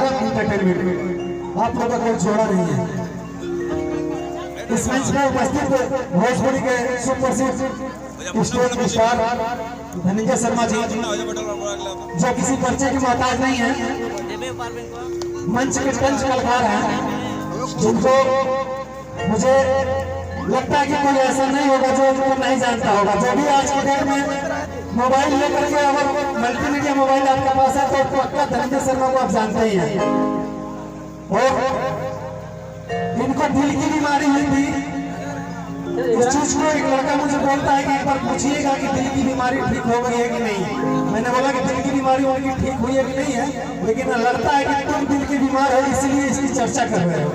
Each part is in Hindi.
एंटरटेनमेंट आप लोगों का कोई जोड़ा नहीं है। इस मंच में उपस्थित भोजपुरी के सुप्रसिद्ध स्टेज स्टार धनंजय शर्मा जी, जो किसी परिचय की मोहताज नहीं है, मंच के पंच कलाकार हैं, जिनको मुझे लगता है कि कोई ऐसा नहीं होगा जो उनको नहीं जानता होगा। जो भी आज के डेट में मोबाइल लेकर के अगर मल्टीमीडिया मोबाइल आपके पास है तो पक्का धनंजय शर्मा को आप जानते ही हैं। और इनको दिल की बीमारी हुई थी। इस चीज को एक लड़का मुझे बोलता है कि एक बार पूछिएगा कि दिल की बीमारी ठीक हो गई है कि नहीं। मैंने बोला कि दिल की बीमारी उनकी ठीक हुई है कि नहीं है, लेकिन लगता है कि तुम दिल की बीमार हो इसलिए इसकी चर्चा कर रहे हो।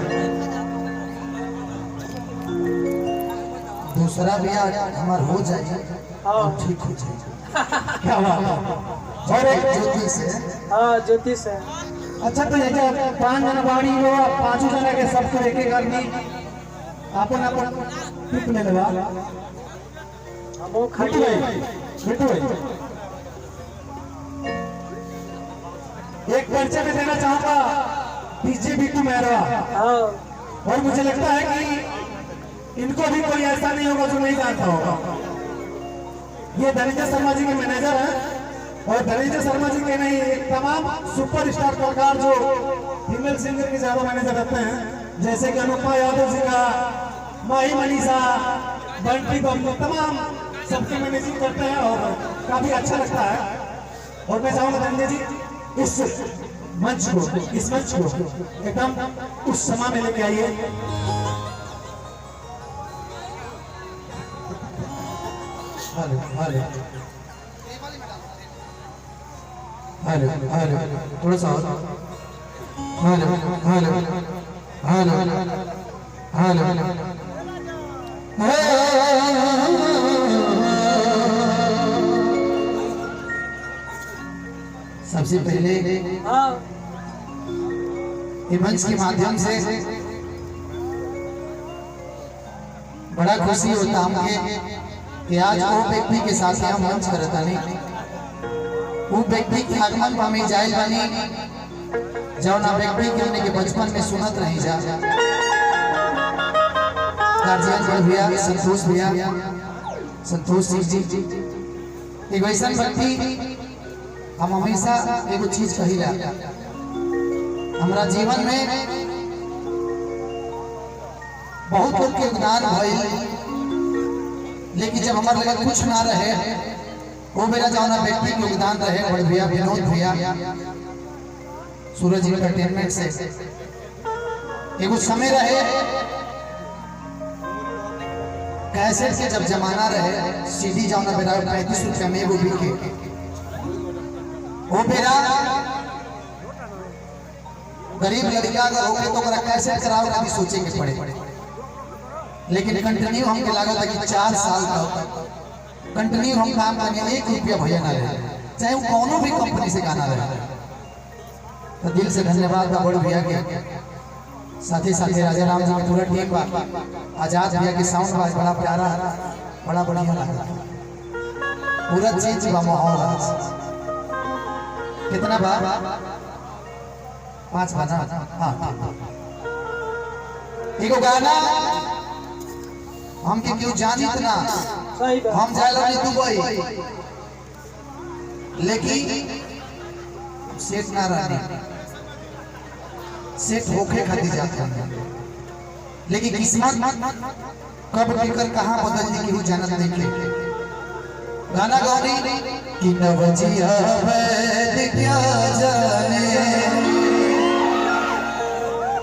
दूसरा भी हमारा हो जाए और ठीक हो जाए। क्या बात। और एक ज्योतिष है। हाँ ज्योतिष है। अच्छा तो ये 5 जन बाड़ी हो, 5 जना के सबको एक एक आदमी अपन अपन टिप ले लेवा। वो बिट्टू भाई एक परिचय में देना चाहूंगा, डीजे बिट्टू मेहरा। और मुझे लगता है कि इनको भी कोई ऐसा नहीं होगा जो नहीं जानता होगा। ये धनंजय शर्मा जी के मैनेजर हैं और धनंजय शर्मा जी के नहीं तमाम सुपरस्टार कलाकार जो फीमेल सिंगर के ज्यादा मैनेजर रहते हैं, जैसे कि अनुपमा यादव जी का, माही मनीषा, बंटी बम्बू, तमाम सबके मैनेजिंग करते हैं और काफी अच्छा लगता है। और मैं चाहूंगा धनंजय जी इस मंच को एकदम उस समय में लेके आइए। थोड़ा सा सबसे पहले मंच के माध्यम से बड़ा खुशी होता हमके कि आज वो व्यक्ति के साथ हम मंच करता नहीं, वो व्यक्ति के आगमन में हमें जायल बनी जौन व्यक्ति के उन्हें के बचपन में सुनत रही जा। गार्जियन भैया संतोष भैया, संतोष सिंह जी, एक वैसा व्यक्ति हम हमेशा एगो चीज कहिला, हमारा जीवन में बहुत लोग के योगदान भइल, लेकिन जब हमारे लगा कुछ ना रहे वो मेरा जाना व्यक्ति के योगदान रहे बड़े भैया विनोद भैया सूरज एंटरटेनमेंट से। एगो समय रहे कैसेट के जब जमाना रहे, सीडी जाना मेरा 35 रुपया में एगो बिके, वो मेरा गरीब लड़का अगर होके तो कैसेट कराओ का भी सोचे के पड़े, लेकिन कंटिन्यू हमके लगा था कि 4 साल का कंटिन्यू हम काम करने 1 रुपया भैया ना रहे, चाहे वो कोनो भी कंपनी से गाना रहे। तो दिल से धन्यवाद बड़ भैया के, साथ ही राजा राम जी की पूरा टीम बा, आजाद भैया के साउंड बा बड़ा प्यारा, बड़ा बढ़िया लगा, पूरा चीज बा माहौल। कितना बा 5 बा ना। हाँ एगो गाना हमके क्यों जानी इतना, हम जाए लगे दुबई लेकिन सेट ना रहने, सेट होके खातिर जाते हैं, लेकिन किस्मत कब लेकर कहाँ बदल दी कि जानत नहीं के। गाना गौरी कि नवजिया वैद क्या जाने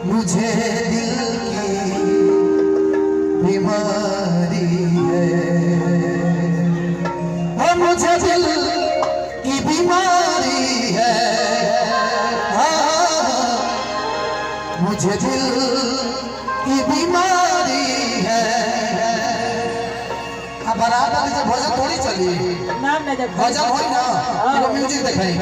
मुझे दिल की बीमारी है, मुझे दिल की बीमारी है, मुझे दिल की बीमारी है। अब बारात वाली जब भजन थोड़ी चली, भजन हो ना, म्यूजिक दिखाई।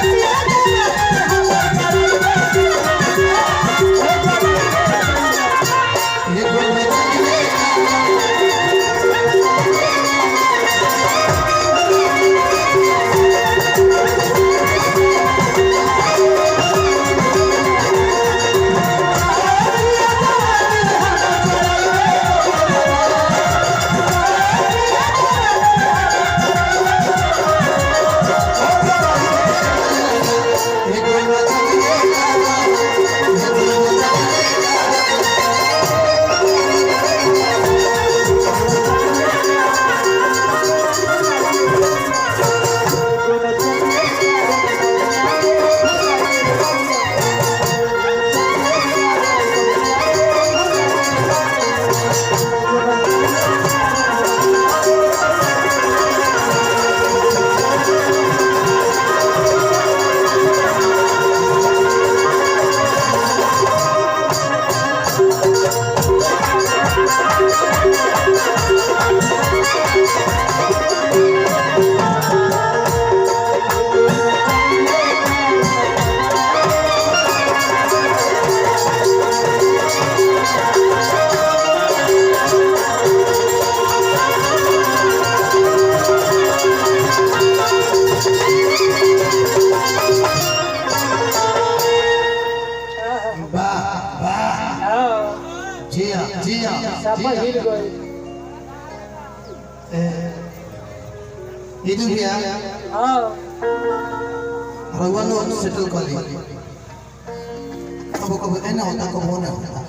Yeah. जी हाँ जी हाँ सापा हिल गए। ये जो भी है हाँ भगवान ने सेटल कर ली। कब कब ऐना होता कब वो नहीं होता।